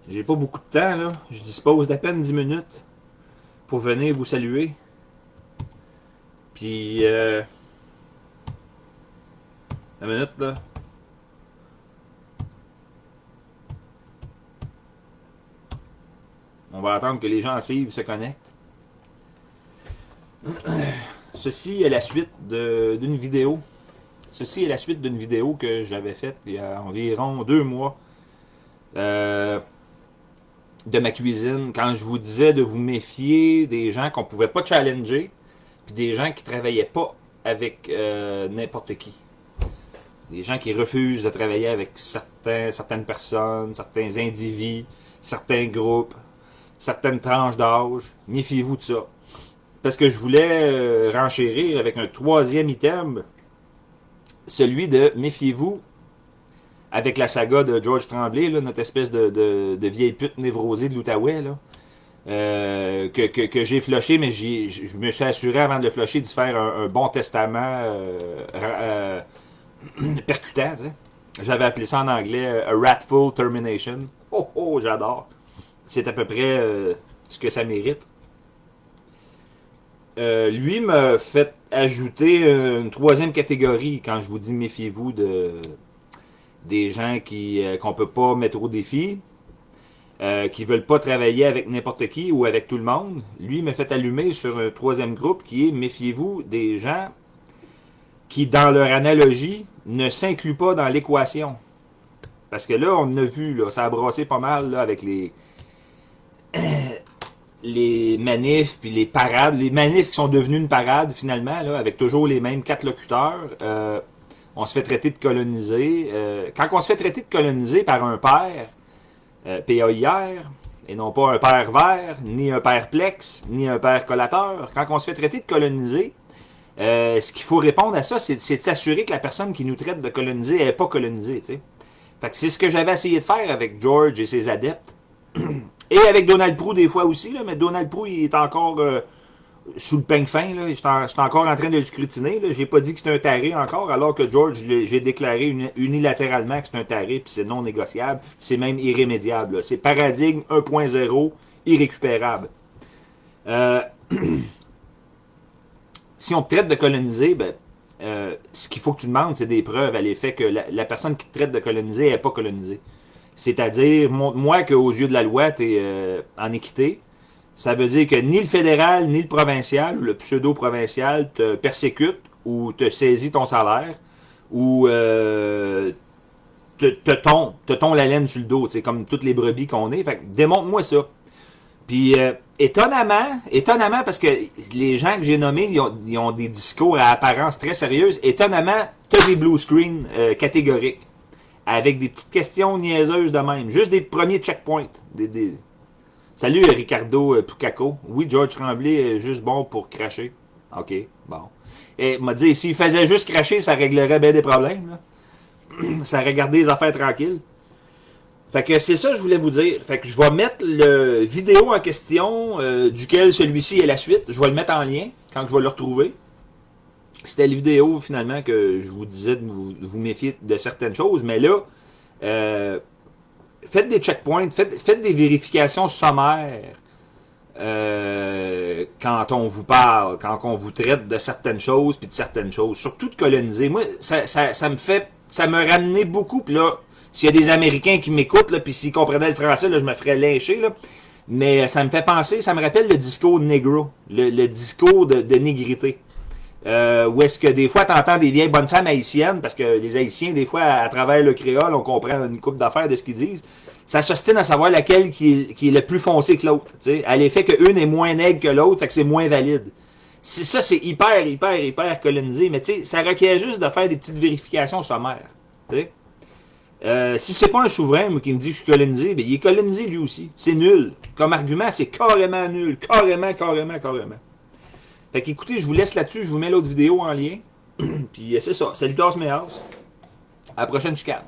J'ai pas beaucoup de temps, là. Je dispose d'à peine 10 minutes pour venir vous saluer. Puis, une minute, là. On va attendre que les gens suivent se connectent. Ceci est la suite d'une vidéo. Ceci est la suite d'une vidéo que j'avais faite il y a environ 2 mois de ma cuisine. Quand je vous disais de vous méfier des gens qu'on pouvait pas challenger, puis des gens qui travaillaient pas avec n'importe qui. Des gens qui refusent de travailler avec certaines personnes, certains individus, certains groupes, certaines tranches d'âge. Méfiez-vous de ça. Parce que je voulais renchérir avec un troisième item, celui de méfiez-vous avec la saga de George Tremblay, là, notre espèce de vieille pute névrosée de l'Outaouais, là, que j'ai flushé, mais je me suis assuré avant de le flusher d'y faire un bon testament percutant. T'sais. J'avais appelé ça en anglais a Wrathful Termination. Oh, oh, j'adore. C'est à peu près ce que ça mérite. Lui m'a fait ajouter une troisième catégorie quand je vous dis méfiez-vous des gens qu'on peut pas mettre au défi, qui veulent pas travailler avec n'importe qui ou avec tout le monde. Lui m'a fait allumer sur un troisième groupe qui est méfiez-vous des gens qui, dans leur analogie, ne s'incluent pas dans l'équation. Parce que là, on a vu, là, ça a brassé pas mal là, avec les manifs puis les parades. Les manifs qui sont devenus une parade, finalement, là, avec toujours les mêmes 4 locuteurs. On se fait traiter de colonisé. Quand on se fait traiter de colonisé par un père, PAIR, et non pas un père vert, ni un père plex, ni un père collateur, quand on se fait traiter de colonisé, ce qu'il faut répondre à ça, c'est de s'assurer que la personne qui nous traite de colonisé n'est pas colonisée. T'sais. Fait que c'est ce que j'avais essayé de faire avec George et ses adeptes. Et avec Donald Prou des fois aussi, là, mais Donald Prou il est encore sous le peigne fin. Là. Je suis encore en train de le scrutiner. Je n'ai pas dit que c'est un taré encore, alors que George, j'ai déclaré unilatéralement que c'est un taré, puis c'est non négociable, c'est même irrémédiable. C'est paradigme 1.0 irrécupérable. Si on te traite de coloniser, ben, ce qu'il faut que tu demandes, c'est des preuves à l'effet que la personne qui te traite de coloniser n'est pas colonisée. C'est-à-dire, montre-moi qu'aux yeux de la loi, tu es en équité. Ça veut dire que ni le fédéral, ni le provincial, ou le pseudo-provincial, te persécute ou te saisit ton salaire ou te tond la laine sur le dos, comme toutes les brebis qu'on est. Fait que démontre-moi ça. Puis, étonnamment, parce que les gens que j'ai nommés, ils ont des discours à apparence très sérieuse. Étonnamment, tu as des blue screens catégoriques. Avec des petites questions niaiseuses de même. Juste des premiers checkpoints. Salut Ricardo Pucaco. Oui, George Tremblay est juste bon pour cracher. OK, bon. Et m'a dit, s'il faisait juste cracher, ça réglerait bien des problèmes. Là. Ça regardait les affaires tranquilles. Fait que c'est ça que je voulais vous dire. Fait que je vais mettre le vidéo en question, duquel celui-ci est la suite. Je vais le mettre en lien quand je vais le retrouver. C'était la vidéo finalement que je vous disais de vous méfier de certaines choses, mais là, faites des checkpoints, faites des vérifications sommaires quand on vous parle, quand on vous traite de certaines choses puis de certaines choses, surtout de coloniser. Moi, ça me ramenait beaucoup. Puis là, s'il y a des Américains qui m'écoutent, là, puis s'ils comprenaient le français, là, je me ferais lyncher. Là. Mais ça me fait penser, ça me rappelle le discours négro, le discours de négrité. Où est-ce que des fois t'entends des vieilles bonnes femmes haïtiennes, parce que les Haïtiens, des fois, à travers le créole, on comprend une couple d'affaires de ce qu'ils disent. Ça s'ostine à savoir laquelle qui est le plus foncé que l'autre. À l'effet qu'une est moins nègre que l'autre, fait que c'est moins valide. Ça, c'est hyper colonisé, mais ça requiert juste de faire des petites vérifications sommaires. Si c'est pas un souverain moi, qui me dit que je suis colonisé, ben, il est colonisé lui aussi. C'est nul. Comme argument, c'est carrément nul. Carrément. Fait qu'écoutez, je vous laisse là-dessus, je vous mets l'autre vidéo en lien. Puis c'est ça. Salut Meas. À la prochaine chicane.